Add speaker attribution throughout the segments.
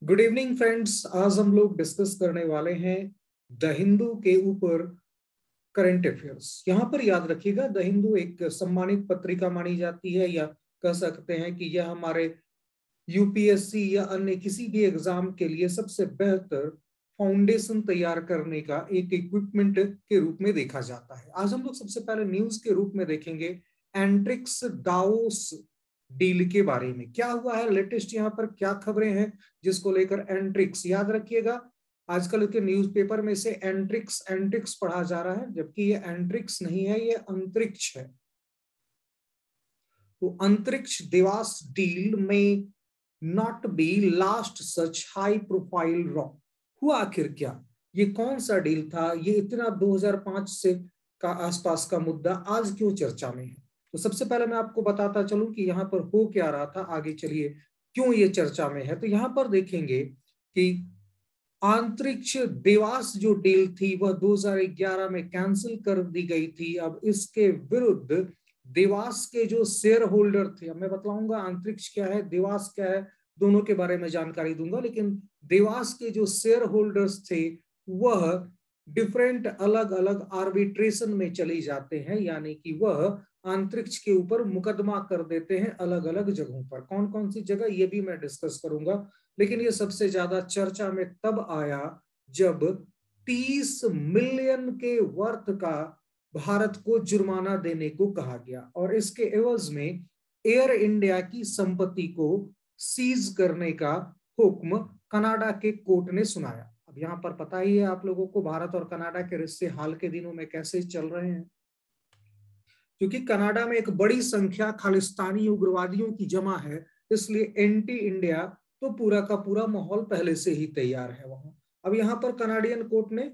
Speaker 1: Good evening friends. आज हम लोग डिस्कस करने वाले हैं द हिंदू के ऊपर करंट अफेयर्स। यहाँ पर याद रखिएगा, द हिंदू एक सम्मानित पत्रिका मानी जाती है, या कह सकते हैं कि यह हमारे यूपीएससी या अन्य किसी भी एग्जाम के लिए सबसे बेहतर फाउंडेशन तैयार करने का एक इक्विपमेंट के रूप में देखा जाता है। आज हम लोग सबसे पहले न्यूज के रूप में देखेंगे एंट्रिक्स दाओस डील के बारे में। क्या हुआ है लेटेस्ट, यहाँ पर क्या खबरें हैं जिसको लेकर एंट्रिक्स, याद रखिएगा आजकल के न्यूज़पेपर में से एंट्रिक्स एंट्रिक्स पढ़ा जा रहा है, जबकि ये एंट्रिक्स नहीं है, ये अंतरिक्ष है। तो अंतरिक्ष देवास डील में not be last such high profile rock हुआ। आखिर क्या, ये कौन सा डील था? ये इतना 2005 से का आसपास का मुद्दा आज क्यों चर्चा में है? तो सबसे पहले मैं आपको बताता चलूं कि यहाँ पर हो क्या रहा था, आगे चलिए क्यों ये चर्चा में है। तो यहाँ पर देखेंगे कि अंतरिक्ष देवास जो डील थी वह 2011 में कैंसिल कर दी गई थी। अब इसके विरुद्ध देवास के जो शेयर होल्डर थे, अब मैं बताऊंगा अंतरिक्ष क्या है, देवास क्या है, दोनों के बारे में जानकारी दूंगा। लेकिन देवास के जो शेयर होल्डर्स थे वह डिफरेंट अलग अलग आर्बिट्रेशन में चले जाते हैं, यानी कि वह अंतरिक्ष के ऊपर मुकदमा कर देते हैं अलग अलग जगहों पर। कौन कौन सी जगह ये भी मैं डिस्कस करूंगा, लेकिन ये सबसे ज्यादा चर्चा में तब आया जब 30 मिलियन के वर्थ का भारत को जुर्माना देने को कहा गया और इसके एवज में एयर इंडिया की संपत्ति को सीज करने का हुक्म कनाडा के कोर्ट ने सुनाया। अब यहाँ पर पता ही है आप लोगों को भारत और कनाडा के रिश्ते हाल के दिनों में कैसे चल रहे हैं, क्योंकि कनाडा में एक बड़ी संख्या खालिस्तानी उग्रवादियों की जमा है, इसलिए एंटी इंडिया तो पूरा का पूरा माहौल पहले से ही तैयार है वहां। अब यहाँ पर कनाडियन कोर्ट ने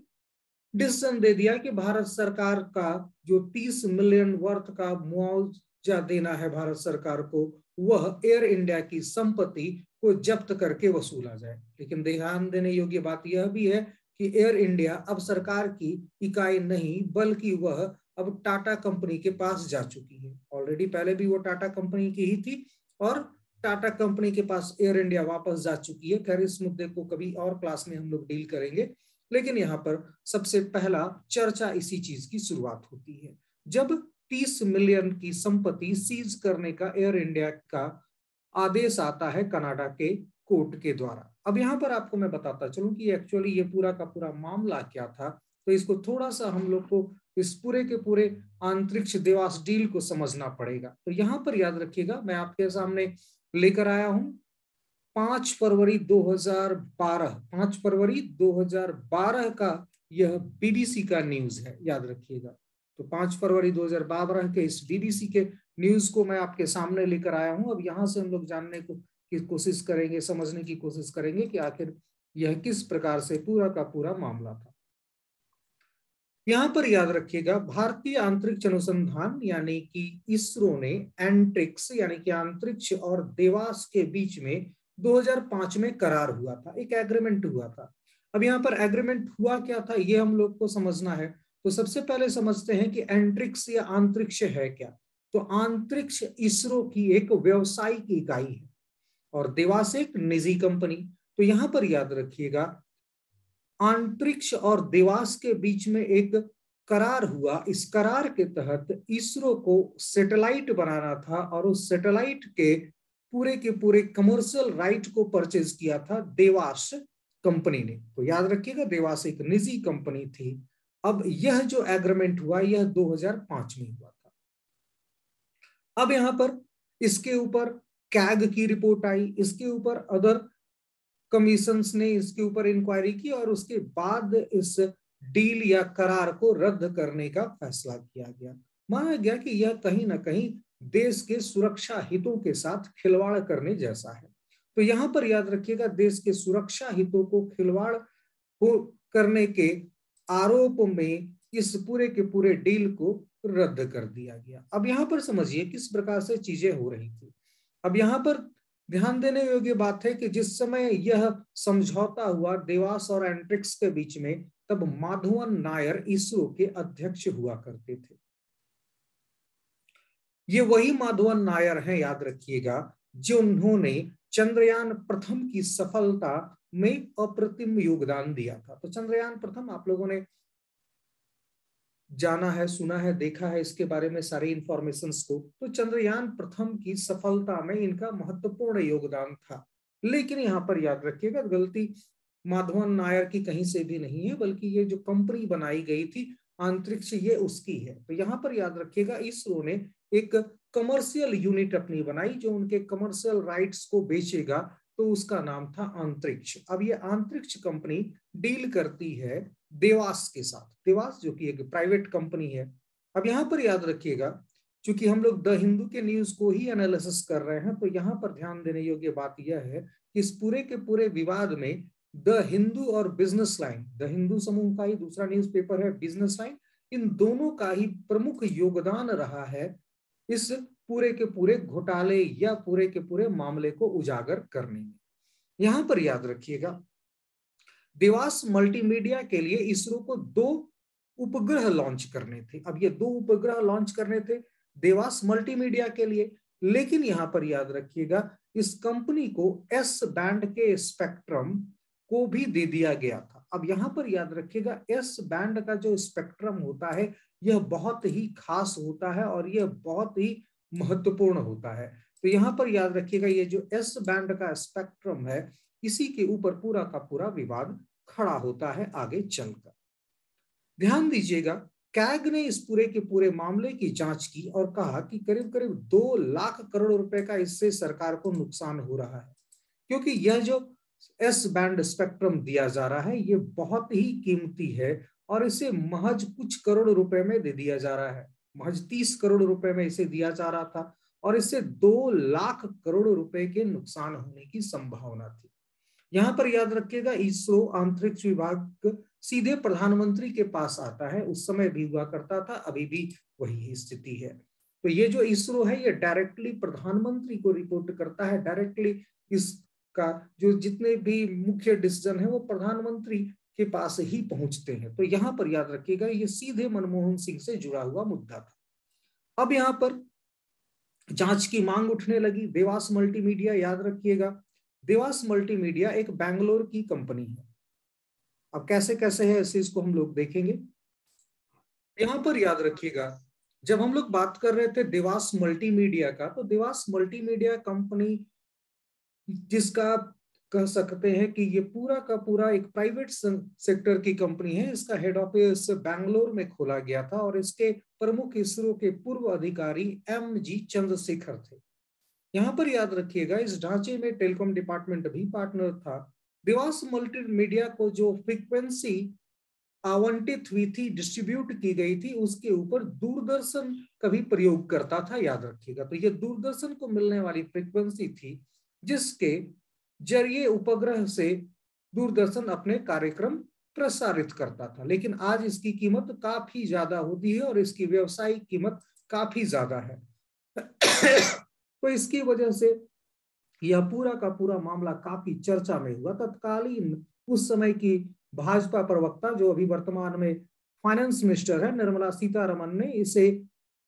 Speaker 1: डिसीजन दे दिया कि भारत सरकार का जो 30 मिलियन वर्थ का मुआवजा देना है भारत सरकार को, वह एयर इंडिया की संपत्ति को जब्त करके वसूला जाए। लेकिन ध्यान देने योग्य बात यह भी है कि एयर इंडिया अब सरकार की इकाई नहीं, बल्कि वह अब टाटा कंपनी के पास जा चुकी है। ऑलरेडी पहले भी वो टाटा कंपनी की ही थी और टाटा कंपनी के पास एयर इंडिया वापस जा चुकी है। खैर इस मुद्दे को कभी और क्लास में हम लोग डील करेंगे, लेकिन यहाँ पर सबसे पहला चर्चा इसी चीज की शुरुआत होती है जब 30 मिलियन की संपत्ति सीज करने का एयर इंडिया का आदेश आता है कनाडा के कोर्ट के द्वारा। अब यहाँ पर आपको मैं बताता चलूं कि एक्चुअली ये पूरा का पूरा मामला क्या था, तो इसको थोड़ा सा हम लोग को इस पूरे के पूरे अंतरिक्ष देवास डील को समझना पड़ेगा। तो यहाँ पर याद रखिएगा, मैं आपके सामने लेकर आया हूं 5 फरवरी 2012, 5 फरवरी 2012 का यह बीबीसी का न्यूज है, याद रखिएगा। तो 5 फरवरी 2012 के इस बीबीसी के न्यूज को मैं आपके सामने लेकर आया हूं। अब यहां से हम लोग जानने की कोशिश करेंगे, समझने की कोशिश करेंगे कि आखिर यह किस प्रकार से पूरा का पूरा मामला था। यहां पर याद रखिएगा, भारतीय अंतरिक्ष अनुसंधान यानी कि इसरो ने एंट्रिक्स यानी कि अंतरिक्ष और देवास के बीच में 2005 में करार हुआ था, एक एग्रीमेंट हुआ था। अब यहाँ पर एग्रीमेंट हुआ क्या था ये हम लोग को समझना है। तो सबसे पहले समझते हैं कि एंट्रिक्स या अंतरिक्ष है क्या। तो अंतरिक्ष इसरो की एक व्यवसायिक इकाई है और देवास एक निजी कंपनी। तो यहां पर याद रखिएगा, अंतरिक्ष और देवास के बीच में एक करार हुआ। इस करार के तहत इसरो को सैटेलाइट बनाना था और उस सैटेलाइट के पूरे कमर्शियल राइट को परचेज किया था देवास कंपनी ने। तो याद रखिएगा, देवास एक निजी कंपनी थी। अब यह जो एग्रीमेंट हुआ यह 2005 में हुआ था। अब यहां पर इसके ऊपर कैग की रिपोर्ट आई, इसके ऊपर अदर कमीशंस ने इसके ऊपर इंक्वायरी की और उसके बाद इस डील या करार को रद्द करने का फैसला किया गया। माना गया कि यह कहीं ना कहीं देश के सुरक्षा हितों के साथ खिलवाड़ करने जैसा है। तो यहां पर याद रखिएगा, देश के सुरक्षा हितों को खिलवाड़ करने के आरोप में इस पूरे के पूरे डील को रद्द कर दिया गया। अब यहां पर समझिए किस प्रकार से चीजें हो रही थी। अब यहां पर ध्यान देने योग्य बात है कि जिस समय यह समझौता हुआ देवास और एंट्रिक्स के बीच में, तब माधवन नायर इसरो के अध्यक्ष हुआ करते थे। ये वही माधवन नायर हैं, याद रखिएगा, जिन्होंने चंद्रयान प्रथम की सफलता में अप्रतिम योगदान दिया था। तो चंद्रयान प्रथम आप लोगों ने जाना है, सुना है, देखा है इसके बारे में सारी इंफॉर्मेशंस को। तो चंद्रयान प्रथम की सफलता में इनका महत्वपूर्ण योगदान था। लेकिन यहाँ पर याद रखिएगा, गलती माधवन नायर की कहीं से भी नहीं है, बल्कि ये जो कंपनी बनाई गई थी अंतरिक्ष, ये उसकी है। तो यहाँ पर याद रखिएगा, इसरो ने एक कमर्शियल यूनिट अपनी बनाई जो उनके कमर्शियल राइट्स को बेचेगा, तो उसका नाम था अंतरिक्ष। अब ये अंतरिक्ष कंपनी डील करती है देवास के साथ, देवास जो कि एक प्राइवेट कंपनी है। अब यहाँ पर याद रखिएगा, चूंकि हम लोग द हिंदू के न्यूज को ही एनालिसिस कर रहे हैं, तो यहाँ पर ध्यान देने योग्य बात यह है कि इस पूरे के पूरे विवाद में द हिंदू और बिजनेस लाइन, द हिंदू समूह का ही दूसरा न्यूज़पेपर है बिजनेस लाइन, इन दोनों का ही प्रमुख योगदान रहा है इस पूरे के पूरे घोटाले या पूरे के पूरे मामले को उजागर करने में। यहां पर याद रखिएगा, देवास मल्टीमीडिया के लिए इसरो को 2 उपग्रह लॉन्च करने थे। अब ये 2 उपग्रह लॉन्च करने थे देवास मल्टीमीडिया के लिए, लेकिन यहां पर याद रखिएगा, इस कंपनी को एस बैंड के स्पेक्ट्रम को भी दे दिया गया था। अब यहां पर याद रखिएगा, एस बैंड का जो स्पेक्ट्रम होता है यह बहुत ही खास होता है और यह बहुत ही महत्वपूर्ण होता है। तो यहां पर याद रखिएगा, ये जो एस बैंड का स्पेक्ट्रम है, इसी के ऊपर पूरा का पूरा विवाद खड़ा होता है आगे चलकर। ध्यान दीजिएगा, कैग ने इस पूरे के पूरे मामले की जांच की और कहा कि करीब करीब 2 लाख करोड़ रुपए का इससे सरकार को नुकसान हो रहा है, क्योंकि यह जो एस बैंड स्पेक्ट्रम दिया जा रहा है ये बहुत ही कीमती है और इसे महज कुछ करोड़ रुपए में दे दिया जा रहा है। महज 30 करोड़ रुपए में इसे दिया जा रहा था और इससे 2 लाख करोड़ रुपए के नुकसान होने की संभावना थी। यहां पर याद रखिएगा, इसरो अंतरिक्ष विभाग सीधे प्रधानमंत्री के पास आता है, उस समय भी हुआ करता था, अभी भी वही स्थिति है। तो ये जो इसरो है ये डायरेक्टली प्रधानमंत्री को रिपोर्ट करता है, डायरेक्टली इसका जो जितने भी मुख्य डिसीजन है वो प्रधानमंत्री के पास ही पहुंचते हैं। तो यहां पर याद रखिएगा, ये सीधे मनमोहन सिंह से जुड़ा हुआ मुद्दा था। अब यहां पर जांच की मांग उठने लगी। देवास मल्टीमीडिया, याद रखिएगा, देवास मल्टीमीडिया एक बैंगलोर की कंपनी है। अब कैसे कैसे है इस चीज को हम लोग देखेंगे। यहां पर याद रखिएगा, जब हम लोग बात कर रहे थे देवास मल्टीमीडिया का, तो देवास मल्टीमीडिया कंपनी जिसका कह सकते हैं कि ये पूरा का पूरा एक प्राइवेट सेक्टर की कंपनी है। इसका हेड ऑफिस बैंगलोर में खोला गया था और इसके प्रमुख इसरो के पूर्व अधिकारी MG चंद्रशेखर थे। यहां पर याद रखिएगा, इस ढांचे में टेलीकॉम डिपार्टमेंट भी पार्टनर था। देवास मल्टीमीडिया को जो फ्रीक्वेंसी आवंटित हुई थी, डिस्ट्रीब्यूट की गई थी, उसके ऊपर दूरदर्शन का भी प्रयोग करता था, याद रखिएगा। तो ये दूरदर्शन को मिलने वाली फ्रीक्वेंसी थी जिसके जरिए उपग्रह से दूरदर्शन अपने कार्यक्रम प्रसारित करता था। लेकिन आज इसकी कीमत काफी ज्यादा होती है और इसकी व्यवसायिक कीमत काफी ज्यादा है। तो इसकी वजह से यह पूरा का पूरा मामला काफी चर्चा में हुआ। तत्कालीन उस समय की भाजपा प्रवक्ता, जो अभी वर्तमान में फाइनेंस मिनिस्टर है, निर्मला सीतारमण, ने इसे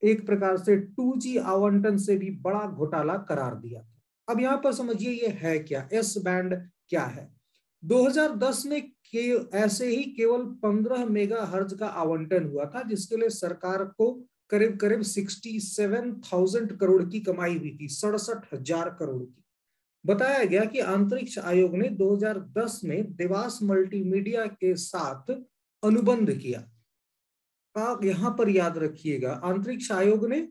Speaker 1: एक प्रकार से 2G आवंटन से भी बड़ा घोटाला करार दिया। अब यहां पर समझिए ये है क्या, एस बैंड क्या है। 2010 में ऐसे ही केवल 15 मेगाहर्ट्ज का आवंटन हुआ था, जिसके लिए सरकार को करीब करीब 67,000 करोड़ की कमाई हुई थी, 67,000 करोड़ की। बताया गया कि अंतरिक्ष आयोग ने 2010 में देवास मल्टीमीडिया के साथ अनुबंध किया। आप यहां पर याद रखिएगा, अंतरिक्ष आयोग ने,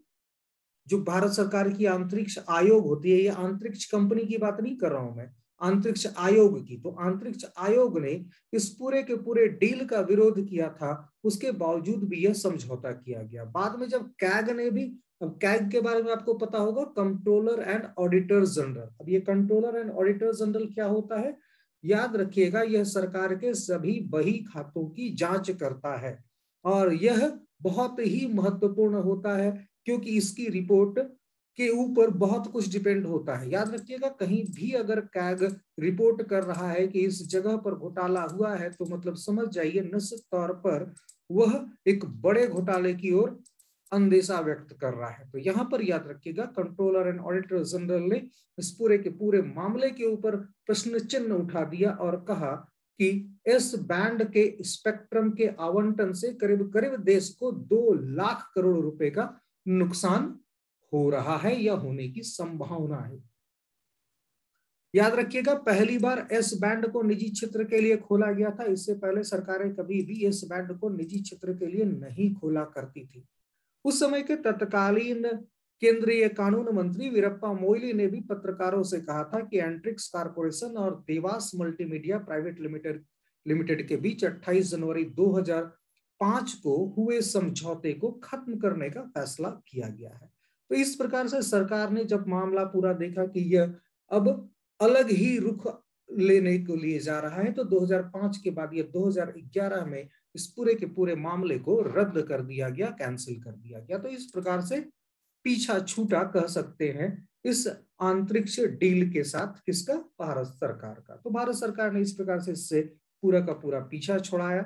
Speaker 1: जो भारत सरकार की अंतरिक्ष आयोग होती है, ये अंतरिक्ष कंपनी की बात नहीं कर रहा हूं मैं, अंतरिक्ष आयोग की। तो अंतरिक्ष आयोग ने इस पूरे के पूरे डील का विरोध किया था, उसके बावजूद भी यह समझौता किया गया। बाद में जब कैग ने भी, अब कैग के बारे में आपको पता होगा, कंट्रोलर एंड ऑडिटर जनरल। अब ये कंट्रोलर एंड ऑडिटर जनरल क्या होता है, याद रखिएगा, यह सरकार के सभी बही खातों की जांच करता है और यह बहुत ही महत्वपूर्ण होता है, क्योंकि इसकी रिपोर्ट के ऊपर बहुत कुछ डिपेंड होता है। याद रखिएगा, कहीं भी अगर कैग रिपोर्ट कर रहा है कि इस जगह पर घोटाला हुआ है, तो मतलब समझ जाइए निश्चित तौर पर वह एक बड़े घोटाले की ओर अंदेशा व्यक्त कर रहा है। तो यहां पर याद रखिएगा, कंट्रोलर एंड ऑडिटर जनरल ने इस पूरे के पूरे मामले के ऊपर प्रश्न चिन्ह उठा दिया और कहा कि इस बैंड के स्पेक्ट्रम के आवंटन से करीब करीब देश को 2 लाख करोड़ रुपए का नुकसान हो रहा है या होने की संभावना है। याद रखिएगा, पहली बार एस बैंड को निजी क्षेत्र के लिए खोला गया था। इससे पहले सरकारें कभी भी इस बैंड को निजी क्षेत्र के लिए नहीं खोला करती थी। उस समय के तत्कालीन केंद्रीय कानून मंत्री वीरप्पा मोइली ने भी पत्रकारों से कहा था कि एंट्रिक्स कॉर्पोरेशन और देवास मल्टीमीडिया प्राइवेट लिमिटेड के बीच 28 जनवरी 2005 को हुए समझौते को खत्म करने का फैसला किया गया है। तो इस प्रकार से सरकार ने जब मामला पूरा देखा कि यह अब अलग ही रुख लेने को लिए जा रहा है, तो 2005 के बाद ये 2011 में इस पूरे के पूरे मामले को रद्द कर दिया गया, कैंसिल कर दिया गया। तो इस प्रकार से पीछा छूटा कह सकते हैं इस अंतरिक्ष डील के साथ किसका, भारत सरकार का। तो भारत सरकार ने इस प्रकार से इससे पूरा का पूरा पीछा छुड़ाया।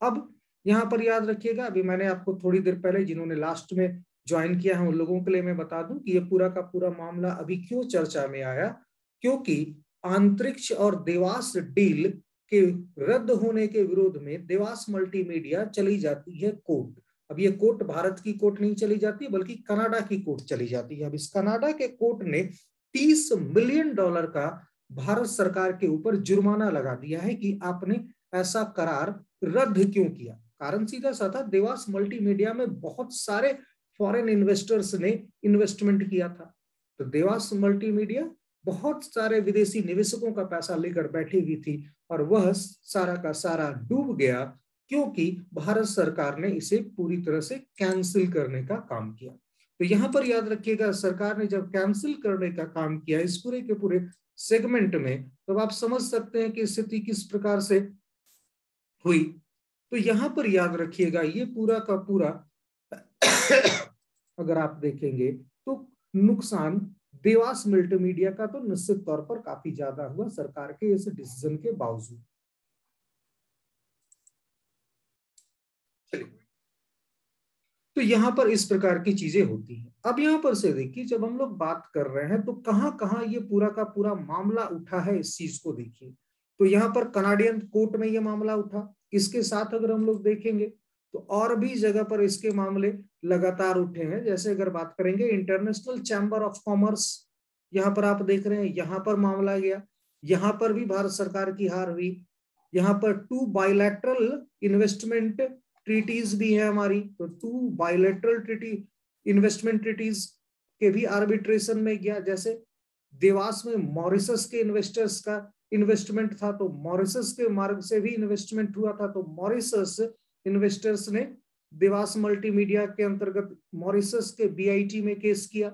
Speaker 1: अब यहां पर याद रखिएगा, अभी मैंने आपको थोड़ी देर पहले जिन्होंने लास्ट में ज्वाइन किया है उन लोगों के लिए मैं बता दूं कि ये पूरा का पूरा मामला अभी क्यों चर्चा में आया, क्योंकि अंतरिक्ष और देवास डील के रद्द होने के विरोध में देवास मल्टीमीडिया चली जाती है कोर्ट। अब ये कोर्ट भारत की कोर्ट नहीं चली जाती बल्कि कनाडा की कोर्ट चली जाती है। अब इस कनाडा के कोर्ट ने $30 मिलियन का भारत सरकार के ऊपर जुर्माना लगा दिया है कि आपने ऐसा करार रद्द क्यों किया। कारण सीधा सा था, देवास मल्टीमीडिया में बहुत सारे फॉरेन इन्वेस्टर्स ने इन्वेस्टमेंट किया था। तो देवास मल्टीमीडिया बहुत सारे विदेशी निवेशकों का पैसा लेकर बैठी हुई थी और वह सारा का सारा डूब गया क्योंकि भारत सरकार ने इसे पूरी तरह से कैंसिल करने का काम किया। तो यहां पर याद रखिएगा, सरकार ने जब कैंसिल करने का काम किया इस पूरे के पूरे सेगमेंट में, तो आप समझ सकते हैं कि स्थिति किस प्रकार से हुई। तो यहां पर याद रखिएगा, ये पूरा का पूरा अगर आप देखेंगे तो नुकसान देवास मल्टीमीडिया का तो निश्चित तौर पर काफी ज्यादा हुआ सरकार के इस डिसीजन के बावजूद। तो यहां पर इस प्रकार की चीजें होती हैं। अब यहां पर से देखिए, जब हम लोग बात कर रहे हैं तो कहां कहां ये पूरा का पूरा मामला उठा है, इस चीज को देखिए। तो यहां पर कनाडियन कोर्ट में ये मामला उठा, इसके साथ अगर हम लोग देखेंगे तो और भी जगह पर इसके मामले लगातार उठे हैं। जैसे अगर बात करेंगे इंटरनेशनल चैम्बर ऑफ कॉमर्स, यहाँ पर आप देख रहे हैं, यहाँ पर मामला गया, यहाँ पर भी भारत सरकार की हार हुई। यहाँ पर 2 बायलैटरल इन्वेस्टमेंट ट्रीटीज भी है हमारी, तो 2 बायलैटरल ट्रीटी इन्वेस्टमेंट ट्रीटीज के भी आर्बिट्रेशन में गया। जैसे देवास में मॉरिशस के इन्वेस्टर्स का इन्वेस्टमेंट था, तो मॉरिशस के मार्ग से भी इन्वेस्टमेंट हुआ था, तो मॉरिशस इन्वेस्टर्स ने देवास मल्टीमीडिया के अंतर्गत मॉरिशस के बीआईटी में केस किया।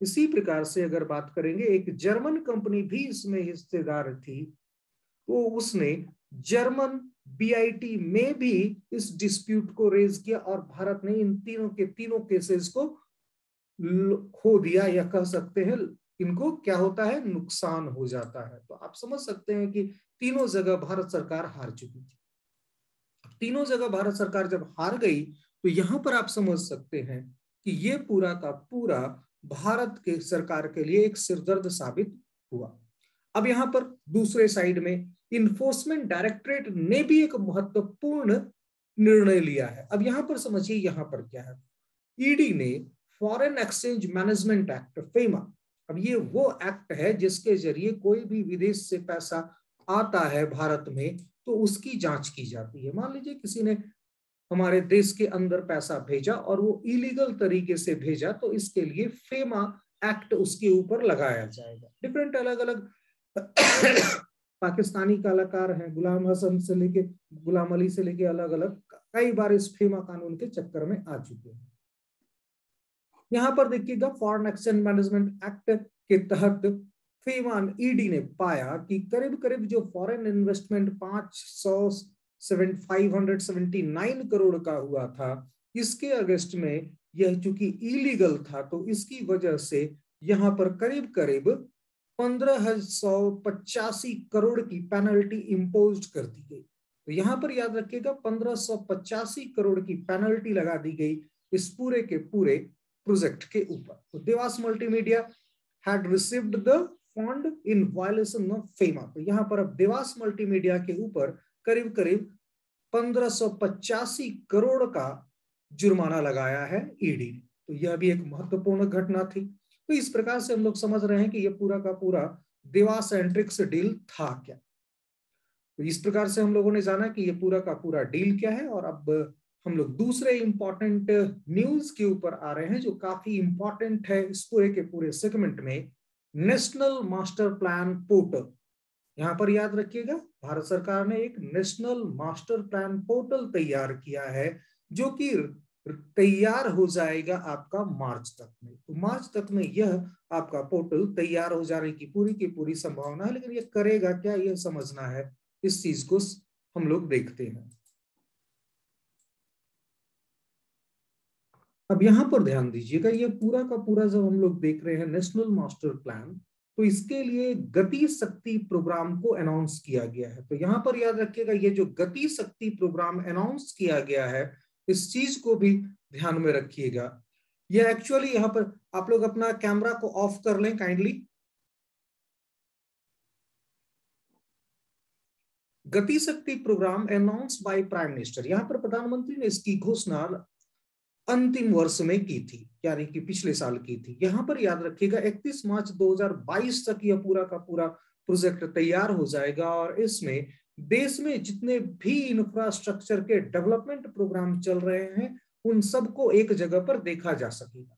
Speaker 1: इसी प्रकार से अगर बात करेंगे, एक जर्मन कंपनी भी इसमें हिस्सेदार थी, तो उसने जर्मन बीआईटी में भी इस डिस्प्यूट को रेज किया और भारत ने इन तीनों के तीनों केसेस को खो दिया, या कह सकते हैं इनको क्या होता है, नुकसान हो जाता है। तो आप समझ सकते हैं कि तीनों जगह भारत सरकार हार चुकी थी। तीनों जगह भारत सरकार जब हार गई तो यहां पर आप समझ सकते हैं कि ये पूरा का पूरा भारत के सरकार के लिए एक सिरदर्द साबित हुआ। अब यहां पर दूसरे साइड में इन्फोर्समेंट डायरेक्टरेट ने भी एक महत्वपूर्ण निर्णय लिया है। अब यहां पर समझिए, यहां पर क्या है, ईडी ने foreign exchange management act FEMA, अब ये वो एक्ट है जिसके जरिए कोई भी विदेश से पैसा आता है भारत में तो उसकी जांच की जाती है। मान लीजिए किसी ने हमारे देश के अंदर पैसा भेजा और वो इलीगल तरीके से भेजा, तो इसके लिए फेमा एक्ट उसके ऊपर लगाया जाएगा। डिफरेंट अलग अलग पाकिस्तानी कलाकार हैं, गुलाम हसन से लेके गुलाम अली से लेके अलग अलग कई बार इस फेमा कानून के चक्कर में आ चुके हैं। यहां पर देखिएगा, फॉरेन एक्सचेंज मैनेजमेंट एक्ट के तहत फेमा ईडी ने पाया कि करीब करीब जो फॉरेन इन्वेस्टमेंट 579 करोड़ का हुआ था, इसके अगेंस्ट में यह चूंकि इलीगल था, तो इसकी वजह से यहां पर करीब करीब 1585 करोड़ की पेनल्टी इम्पोज कर दी गई। तो यहां पर याद रखिएगा, 1585 करोड़ की पेनल्टी लगा दी गई इस पूरे के पूरे प्रोजेक्ट के ऊपर। तो Dewas multimedia had received the fund in violation of FEMA. तो यहां पर अब देवास मल्टीमीडिया के ऊपर करीब करीब 1585 करोड़ का जुर्माना लगाया है ईडी। तो यह भी एक महत्वपूर्ण घटना थी। तो इस प्रकार से हम लोग समझ रहे हैं कि यह पूरा का पूरा देवास एंट्रिक्स डील था क्या। तो इस प्रकार से हम लोगों ने जाना कि यह पूरा का पूरा डील क्या है। और अब हम लोग दूसरे इंपॉर्टेंट न्यूज के ऊपर आ रहे हैं जो काफी इंपॉर्टेंट है इस पूरे के पूरे सेगमेंट में। National master plan portal. यहां पर याद रखिएगा भारत सरकार ने एक नेशनल मास्टर प्लान पोर्टल तैयार किया है जो कि तैयार हो जाएगा आपका मार्च तक में। तो मार्च तक में यह आपका पोर्टल तैयार हो जाने की पूरी संभावना है। लेकिन यह करेगा क्या, यह समझना है। इस चीज को हम लोग देखते हैं। अब यहां पर ध्यान दीजिएगा, ये पूरा का पूरा जब हम लोग देख रहे हैं नेशनल मास्टर प्लान, तो इसके लिए गति शक्ति प्रोग्राम को अनाउंस किया गया है। तो यहां पर याद रखिएगा ये जो गति शक्ति प्रोग्राम अनाउंस किया गया है, इस चीज को भी ध्यान में रखिएगा। ये एक्चुअली यहां पर आप लोग अपना कैमरा को ऑफ कर लें kindly. Gati Shakti program announce by prime minister, यहां पर प्रधानमंत्री ने इसकी घोषणा अंतिम वर्ष में की थी, यानी कि पिछले साल की थी। यहां पर याद रखिएगा 31 मार्च 2022 तक यह पूरा का पूरा प्रोजेक्ट तैयार हो जाएगा और इसमें देश में जितने भी इंफ्रास्ट्रक्चर के डेवलपमेंट प्रोग्राम चल रहे हैं उन सबको एक जगह पर देखा जा सकेगा।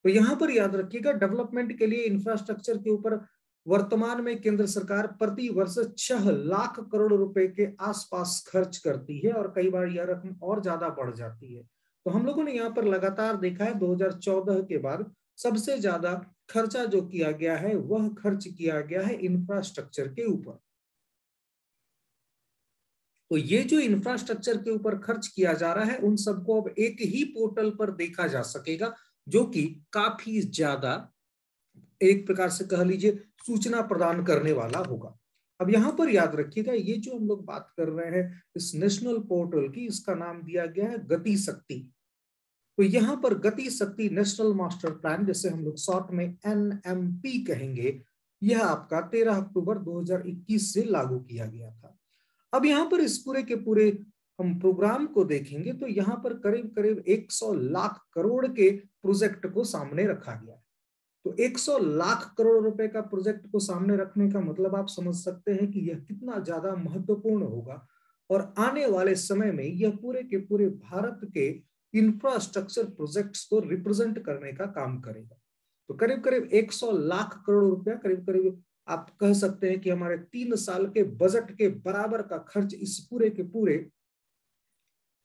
Speaker 1: तो यहां पर याद रखिएगा डेवलपमेंट के लिए इंफ्रास्ट्रक्चर के ऊपर वर्तमान में केंद्र सरकार प्रति वर्ष 6 लाख करोड़ रुपए के आसपास खर्च करती है और कई बार यह रकम और ज्यादा बढ़ जाती है। तो हम लोगों ने यहाँ पर लगातार देखा है 2014 के बाद सबसे ज्यादा खर्चा जो किया गया है वह खर्च किया गया है इंफ्रास्ट्रक्चर के ऊपर। तो ये जो इंफ्रास्ट्रक्चर के ऊपर खर्च किया जा रहा है उन सबको अब एक ही पोर्टल पर देखा जा सकेगा, जो कि काफी ज्यादा एक प्रकार से कह लीजिए सूचना प्रदान करने वाला होगा। अब यहां पर याद रखिएगा ये जो हम लोग बात कर रहे हैं इस नेशनल पोर्टल की, इसका नाम दिया गया है गति शक्ति। तो यहां पर गति शक्ति नेशनल मास्टर प्लान, जैसे हम लोग शॉर्ट में एनएमपी कहेंगे, यह आपका 13 अक्टूबर 2021 से लागू किया गया था। अब यहां पर इस पूरे के पूरे हम प्रोग्राम को देखेंगे तो यहां पर करीब करीब 100 लाख करोड़ के प्रोजेक्ट को सामने रखा गया है। तो 100 लाख करोड़ रुपए का प्रोजेक्ट को सामने रखने का मतलब आप समझ सकते हैं कि यह कितना ज्यादा महत्वपूर्ण होगा और आने वाले समय में यह पूरे के पूरे भारत के इंफ्रास्ट्रक्चर प्रोजेक्ट्स को रिप्रेजेंट करने का काम करेगा। तो करीब करीब 100 लाख करोड़ रुपया, करीब करीब आप कह सकते हैं कि हमारे 3 साल के बजट के बराबर का खर्च इस पूरे के पूरे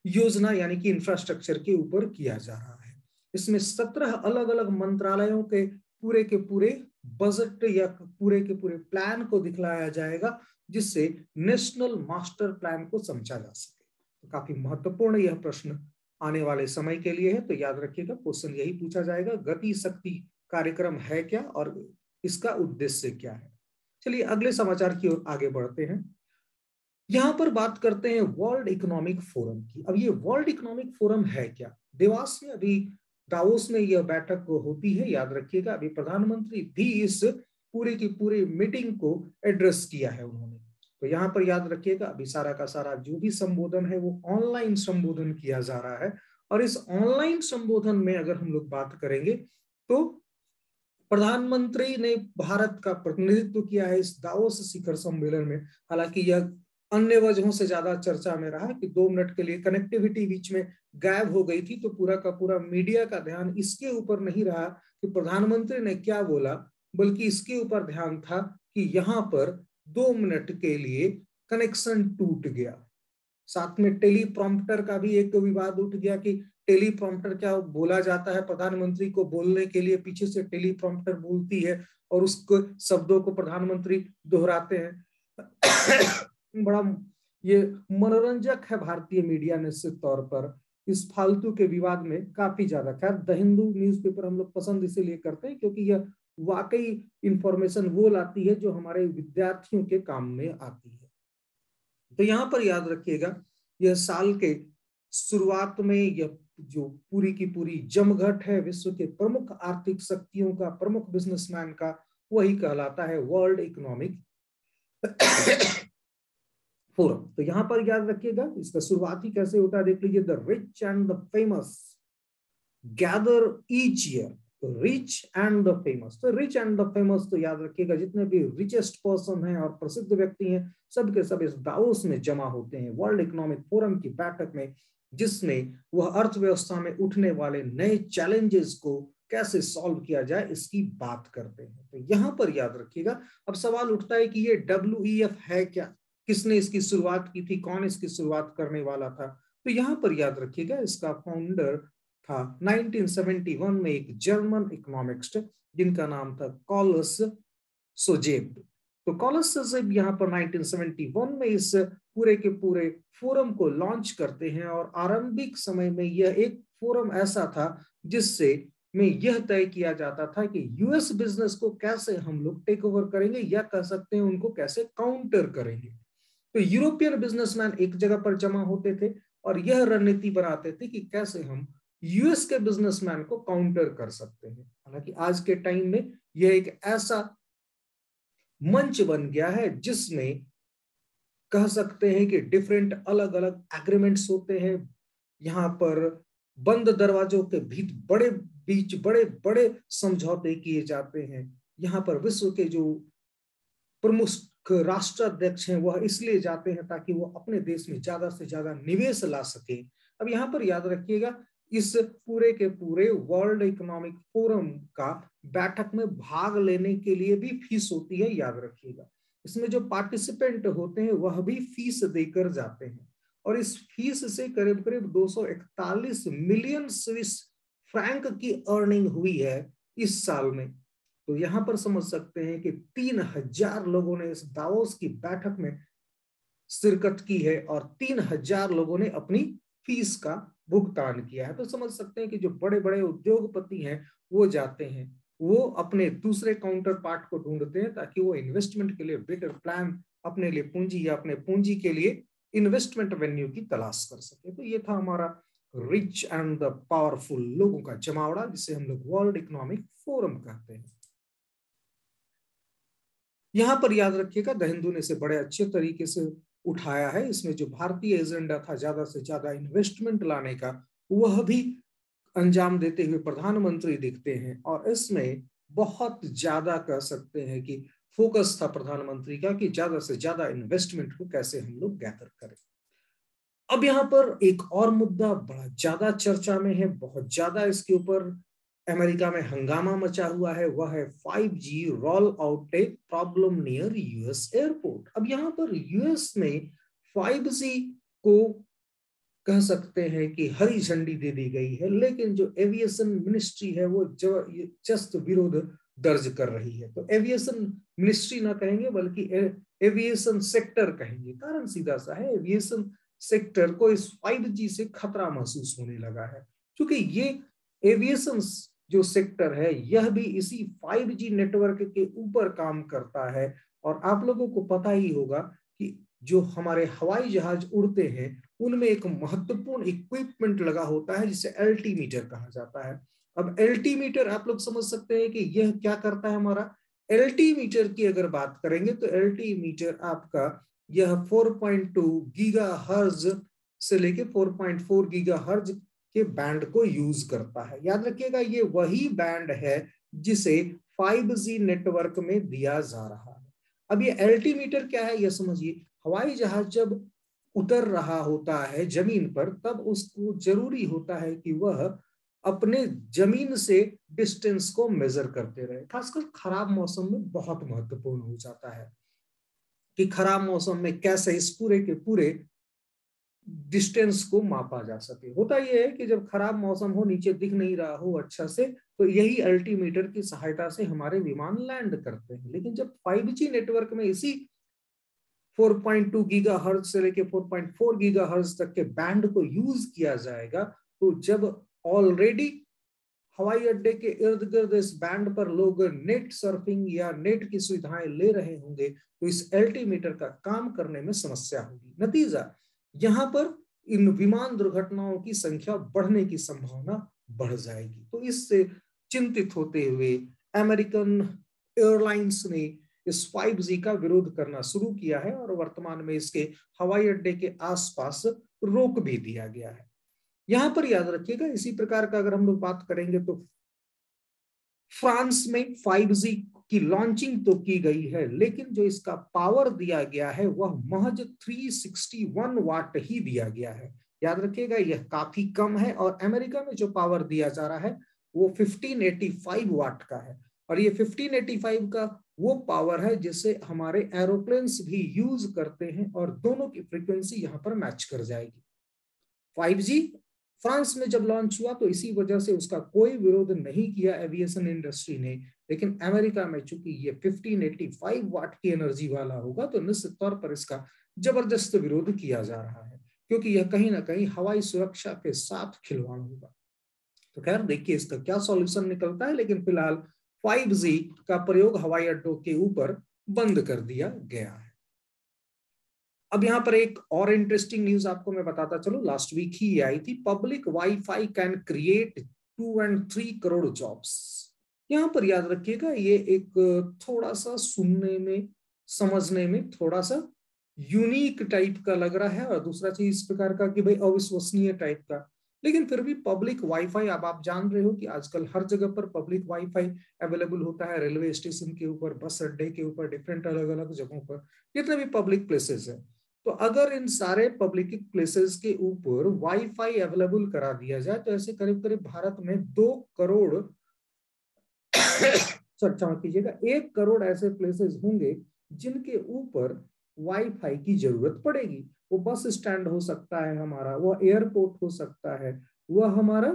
Speaker 1: योजना यानी कि इंफ्रास्ट्रक्चर के ऊपर किया जा रहा है। इसमें 17 अलग अलग मंत्रालयों के पूरे बजट या पूरे के पूरे प्लान को दिखलाया जाएगा जिससे नेशनल मास्टर प्लान को समझा जा सके। तो काफी महत्वपूर्ण यह प्रश्न आने वाले समय के लिए है। तो याद रखिएगा क्वेश्चन यही पूछा जाएगा, गति शक्ति कार्यक्रम है क्या और इसका उद्देश्य क्या है। चलिए अगले समाचार की ओर आगे बढ़ते हैं। यहां पर बात करते हैं वर्ल्ड इकोनॉमिक फोरम की। अब ये वर्ल्ड इकोनॉमिक फोरम है क्या? देवास में अभी दावोस में यह बैठक होती है, याद रखिएगा। अभी प्रधानमंत्री भी इस पूरे की पूरी मीटिंग को एड्रेस किया है उन्होंने। तो यहाँ पर याद रखिएगा अभी सारा का सारा जो भी संबोधन है वो ऑनलाइन संबोधन किया जा रहा है। और इस ऑनलाइन संबोधन में अगर हम लोग बात करेंगे तो प्रधानमंत्री ने भारत का प्रतिनिधित्व किया है इस दावोस शिखर सम्मेलन में। हालांकि यह अन्य वजहों से ज्यादा चर्चा में रहा कि 2 मिनट के लिए कनेक्टिविटी बीच में गायब हो गई थी, तो पूरा का पूरा मीडिया का ध्यान इसके ऊपर नहीं रहा कि प्रधानमंत्री ने क्या बोला, बल्कि इसके ऊपर ध्यान था कि यहाँ पर 2 मिनट के लिए कनेक्शन टूट गया। साथ में टेलीप्रॉम्प्टर का भी एक विवाद उठ गया कि टेलीप्रॉम्प्टर क्या बोला जाता है, प्रधानमंत्री को बोलने के लिए पीछे से टेलीप्रॉम्प्टर बोलती है और उसको शब्दों को प्रधानमंत्री दोहराते हैं। बड़ा ये मनोरंजक है भारतीय मीडिया निश्चित तौर पर इस फालतू के विवाद में काफी ज्यादा। खैर द हिंदू न्यूज़पेपर हम लोग पसंद इसीलिए करते हैं क्योंकि यह वाकई इंफॉर्मेशन वो लाती है जो हमारे विद्यार्थियों के काम में आती है। तो यहां पर याद रखिएगा यह साल के शुरुआत में यह जो पूरी की पूरी जमघट है विश्व के प्रमुख आर्थिक शक्तियों का, प्रमुख बिजनेसमैन का, वही कहलाता है वर्ल्ड इकोनॉमिक फोरम। तो यहां पर याद रखिएगा इसका शुरुआत ही कैसे होता है, देख लीजिए। The rich and the famous gather each year, rich and the famous. तो रिच एंड द फेमस तो याद रखिएगा जितने भी रिचेस्ट पर्सन हैं और प्रसिद्ध व्यक्ति हैं सब के सब इस दावोस में जमा होते हैं वर्ल्ड इकोनॉमिक फोरम की बैठक में, जिसमें वह अर्थव्यवस्था में उठने वाले नए चैलेंजेस को कैसे सॉल्व किया जाए इसकी बात करते हैं। तो यहां पर याद रखिएगा अब सवाल उठता है कि ये WEF है क्या, किसने इसकी शुरुआत की थी, कौन इसकी शुरुआत करने वाला था। तो यहां पर याद रखिएगा इसका फाउंडर था 1971 में एक जर्मन इकोनॉमिस्ट जिनका नाम था कॉलस सोजेब। तो कॉलस सोजेब यहाँ पर 1971 में इस पूरे के पूरे फोरम को लॉन्च करते हैं और आरंभिक समय में यह एक फोरम ऐसा था जिससे में यह तय किया जाता था कि यूएस बिजनेस को कैसे हम लोग टेक ओवर करेंगे या कह सकते हैं उनको कैसे काउंटर करेंगे। तो यूरोपियन बिजनेसमैन एक जगह पर जमा होते थे और यह रणनीति बनाते थे कि कैसे हम यूएस के बिजनेसमैन को काउंटर कर सकते हैं। हालांकि आज के टाइम में यह एक ऐसा मंच बन गया है जिसमें कह सकते हैं कि डिफरेंट अलग अलग एग्रीमेंट्स होते हैं। यहां पर बंद दरवाजों के बीच बड़े बड़े समझौते किए जाते हैं। यहाँ पर विश्व के जो प्रमुख राष्ट्राध्यक्ष हैं वह इसलिए जाते हैं ताकि वो अपने देश में ज्यादा से ज्यादा निवेश ला सके। अब यहाँ पर याद रखिएगा इस पूरे के पूरे वर्ल्ड इकोनॉमिक फोरम का बैठक में भाग लेने के लिए भी फीस होती है, याद रखिएगा। इसमें जो पार्टिसिपेंट होते हैं वह भी फीस देकर जाते हैं और इस फीस से करीब करीब 241 मिलियन स्विस फ्रैंक की अर्निंग हुई है इस साल में। तो यहां पर समझ सकते हैं कि 3000 लोगों ने इस दावोस की बैठक में शिरकत की है और 3000 लोगों ने अपनी फीस का भुगतान किया है। तो समझ सकते हैं कि जो बड़े बड़े उद्योगपति हैं वो जाते हैं, वो अपने दूसरे काउंटर पार्ट को ढूंढते हैं ताकि वो इन्वेस्टमेंट के लिए बेटर प्लान अपने लिए पूंजी या अपने पूंजी के लिए इन्वेस्टमेंट वेन्यू की तलाश कर सके। तो ये था हमारा रिच एंड द पावरफुल लोगों का जमावड़ा जिसे हम लोग वर्ल्ड इकोनॉमिक फोरम कहते हैं। यहां पर याद रखिएगा द हिंदू ने इसे बड़े अच्छे तरीके से उठाया है। इसमें जो भारतीय एजेंडा था ज्यादा से ज्यादा इन्वेस्टमेंट लाने का वह भी अंजाम देते हुए प्रधानमंत्री दिखते हैं और इसमें बहुत ज्यादा कह सकते हैं कि फोकस था प्रधानमंत्री का कि ज्यादा से ज्यादा इन्वेस्टमेंट को कैसे हम लोग गैदर करें। अब यहाँ पर एक और मुद्दा बड़ा ज्यादा चर्चा में है, बहुत ज्यादा इसके ऊपर अमेरिका में हंगामा मचा हुआ है, वह है 5G roll out a problem near US airport. अब यहाँ पर यूएस में 5G को कह सकते हैं कि हरी झंडी दे दी गई है, लेकिन जो एविएशन मिनिस्ट्री है वो जस्ट विरोध दर्ज कर रही है। तो एविएशन मिनिस्ट्री ना कहेंगे बल्कि एविएशन सेक्टर कहेंगे। कारण सीधा सा है, एविएशन सेक्टर को इस 5G से खतरा महसूस होने लगा है, क्योंकि ये एविएशन जो सेक्टर है यह भी इसी 5G नेटवर्क के ऊपर काम करता है। और आप लोगों को पता ही होगा कि जो हमारे हवाई जहाज उड़ते हैं उनमें एक महत्वपूर्ण इक्विपमेंट लगा होता है जिसे एल्टीमीटर कहा जाता है। अब एल्टीमीटर आप लोग समझ सकते हैं कि यह क्या करता है। हमारा एल्टीमीटर की अगर बात करेंगे तो एल्टीमीटर आपका यह 4.2 गीगाहर्ट्ज से लेके 4.4 गीगाहर्ट्ज के बैंड को यूज करता है। याद रखिएगा ये वही बैंड है जिसे 5G नेटवर्क में दिया जा रहा है। अब ये एल्टीमीटर क्या है यह समझिए। हवाई जहाज जब उतर रहा होता है जमीन पर तब उसको जरूरी होता है कि वह अपने जमीन से डिस्टेंस को मेजर करते रहे। खासकर खराब मौसम में बहुत महत्वपूर्ण हो जाता है कि खराब मौसम में कैसे इस पूरे के पूरे डिस्टेंस को मापा जा सके। होता यह है कि जब खराब मौसम हो, नीचे दिख नहीं रहा हो अच्छा से, तो यही अल्टीमीटर की सहायता से हमारे विमान लैंड करते हैं। लेकिन जब 5G नेटवर्क में इसी 4.2 गीगाहर्ट्ज से लेके 4.4 गीगाहर्ट्ज तक के बैंड को यूज किया जाएगा, तो जब ऑलरेडी हवाई अड्डे के इर्द गिर्द इस बैंड पर लोग नेट सर्फिंग या नेट की सुविधाएं ले रहे होंगे तो इस एल्टीमीटर का काम करने में समस्या होगी। नतीजा यहाँ पर इन विमान दुर्घटनाओं की संख्या बढ़ने की संभावना बढ़ जाएगी। तो इससे चिंतित होते हुए अमेरिकन एयरलाइंस ने इस 5G का विरोध करना शुरू किया है और वर्तमान में इसके हवाई अड्डे के आसपास रोक भी दिया गया है। यहां पर याद रखिएगा, इसी प्रकार का अगर हम लोग बात करेंगे तो फ्रांस में 5G की लॉन्चिंग तो की गई है, लेकिन जो इसका पावर दिया गया है वह महज 361 वाट ही दिया गया है। याद रखिएगा, यह काफी कम है। और अमेरिका में जो पावर दिया जा रहा है वो 1585 वाट का है। और ये 1585 का वो पावर है जिसे हमारे एरोप्लेन्स भी यूज करते हैं, और दोनों की फ्रीक्वेंसी यहां पर मैच कर जाएगी। 5G फ्रांस में जब लॉन्च हुआ तो इसी वजह से उसका कोई विरोध नहीं किया एविएशन इंडस्ट्री ने, लेकिन अमेरिका में चूंकि ये 1585 वाट की एनर्जी वाला होगा तो निश्चित तौर पर इसका जबरदस्त विरोध किया जा रहा है, क्योंकि यह कहीं ना कहीं हवाई सुरक्षा के साथ खिलवाड़ होगा। तो खैर देखिए इसका क्या सॉल्यूशन निकलता है, लेकिन फिलहाल 5G का प्रयोग हवाई अड्डों के ऊपर बंद कर दिया गया है। अब यहां पर एक और इंटरेस्टिंग न्यूज आपको मैं बताता चलूं, लास्ट वीक ही आई थी। Public wifi can create 2 and 3 crore jobs. यहां पर याद रखिएगा, ये एक थोड़ा सा सुनने में समझने में थोड़ा सा यूनिक टाइप का लग रहा है, और दूसरा चीज इस प्रकार का कि भाई अविश्वसनीय टाइप का, लेकिन फिर भी पब्लिक वाईफाई, अब आप जान रहे हो कि आजकल हर जगह पर पब्लिक वाईफाई अवेलेबल होता है, रेलवे स्टेशन के ऊपर, बस अड्डे के ऊपर, डिफरेंट अलग अलग जगहों पर जितने भी पब्लिक प्लेसेस है। तो अगर इन सारे पब्लिक प्लेसेस के ऊपर वाईफाई अवेलेबल करा दिया जाए तो ऐसे करीब करीब भारत में 2 करोड़ क्षमा कीजिएगा 1 करोड़ ऐसे प्लेसेस होंगे जिनके ऊपर वाईफाई की जरूरत पड़ेगी। वो बस स्टैंड हो सकता है हमारा, वह एयरपोर्ट हो सकता है, वह हमारा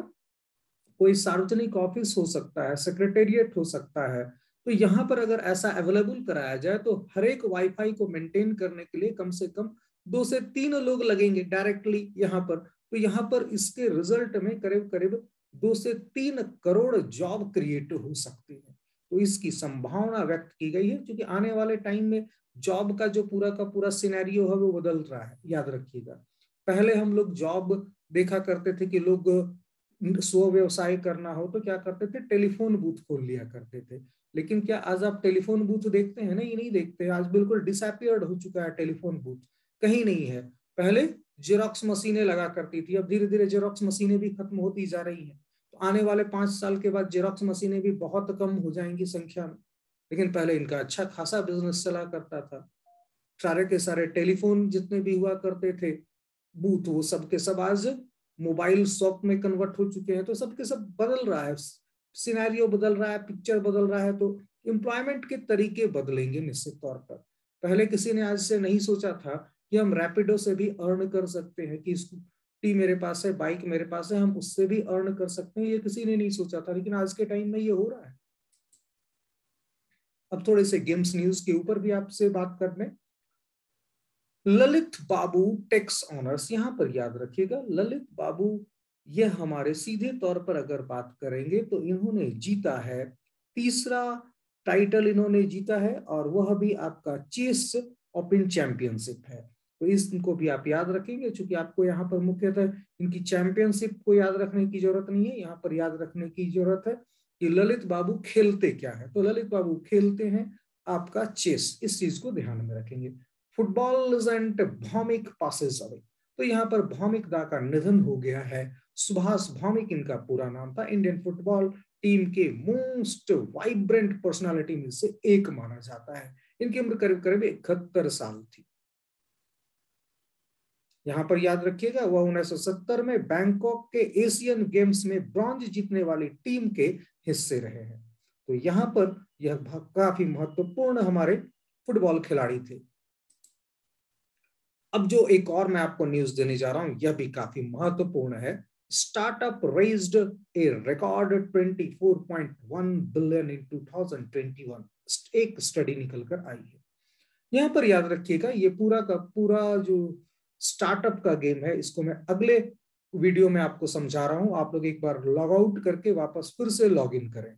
Speaker 1: कोई सार्वजनिक ऑफिस हो सकता है, सेक्रेटेरिएट हो सकता है। तो यहाँ पर अगर ऐसा अवेलेबल कराया जाए तो हर एक वाईफाई को मेंटेन करने के लिए कम से कम 2 से 3 लोग लगेंगे डायरेक्टली यहाँ पर। तो यहाँ पर इसके रिजल्ट में करीब करीब 2 से 3 करोड़ जॉब क्रिएट हो सकती है। तो इसकी संभावना व्यक्त की गई है, क्योंकि आने वाले टाइम में जॉब का जो पूरा का पूरा सिनेरियो है वो बदल रहा है। याद रखिएगा, पहले हम लोग जॉब देखा करते थे कि लोग स्व व्यवसाय करना हो तो क्या करते थे, टेलीफोन बूथ खोल लिया करते थे। लेकिन क्या आज आप टेलीफोन बूथ देखते हैं? नहीं, नहीं देखते। आज बिल्कुल डिसअपियर्ड हो चुका है टेलीफोन बूथ, कहीं नहीं है। पहले जेरोक्स मशीनें लगा करती थी, अब धीरे धीरे जेरोक्स मशीनें भी खत्म होती जा रही हैं। तो आने वाले 5 साल के बाद जेरोक्स मशीनें भी बहुत कम हो जाएंगी संख्या में। लेकिन पहले इनका अच्छा खासा बिजनेस चला करता था। सारे के सारे टेलीफोन जितने भी हुआ करते थे बूथ, वो सब के सब आज मोबाइल शॉप में कन्वर्ट हो चुके हैं। तो सबके सब बदल रहा है, सिनेरियो बदल रहा है, पिक्चर बदल रहा है। तो एम्प्लॉयमेंट के तरीके बदलेंगे निश्चित तौर पर। पहले किसी ने आज से नहीं सोचा था कि हम रैपिडो से भी अर्न कर सकते हैं, कि स्कूटी मेरे पास है, बाइक मेरे पास है, हम उससे भी अर्न कर सकते हैं। ये किसी ने नहीं सोचा था, लेकिन आज के टाइम में ये हो रहा है। अब थोड़े से गेम्स न्यूज के ऊपर भी आपसे बात करने। ललित बाबू टेक्स ऑनर्स, यहां पर याद रखिएगा ललित बाबू, यह हमारे सीधे तौर पर अगर बात करेंगे तो इन्होंने जीता है 3रा टाइटल इन्होंने जीता है, और वह भी आपका चेस ओपन चैंपियनशिप है। तो इसको भी आप याद रखेंगे, क्योंकि आपको यहाँ पर मुख्यतः इनकी चैंपियनशिप को याद रखने की जरूरत नहीं है, यहाँ पर याद रखने की जरूरत है कि ललित बाबू खेलते क्या है। तो ललित बाबू खेलते हैं आपका चेस, इस चीज को ध्यान में रखेंगे। Football and Bhowmick passes away, तो यहाँ पर भौमिक दा का निधन हो गया है। सुभाष भौमिक इनका पूरा नाम था। इंडियन फुटबॉल टीम के मोस्ट वाइब्रेंट पर्सनालिटी में से एक माना जाता है। इनकी उम्र करीब करीब 71 साल थी। यहां पर याद रखिएगा वह 1970 में बैंकॉक के एशियन गेम्स में ब्रॉन्ज जीतने वाली टीम के हिस्से रहे हैं। तो यहाँ पर यह काफी महत्वपूर्ण हमारे फुटबॉल खिलाड़ी थे। अब जो एक और मैं आपको न्यूज देने जा रहा हूं, यह भी काफी महत्वपूर्ण है। Startup raised A record 24.1 billion in 2021, एक स्टडी निकल कर आई है। यहां पर याद रखिएगा, ये पूरा का पूरा जो स्टार्टअप का गेम है, इसको मैं अगले वीडियो में आपको समझा रहा हूं। आप लोग एक बार लॉग आउट करके वापस फिर से लॉग इन करें।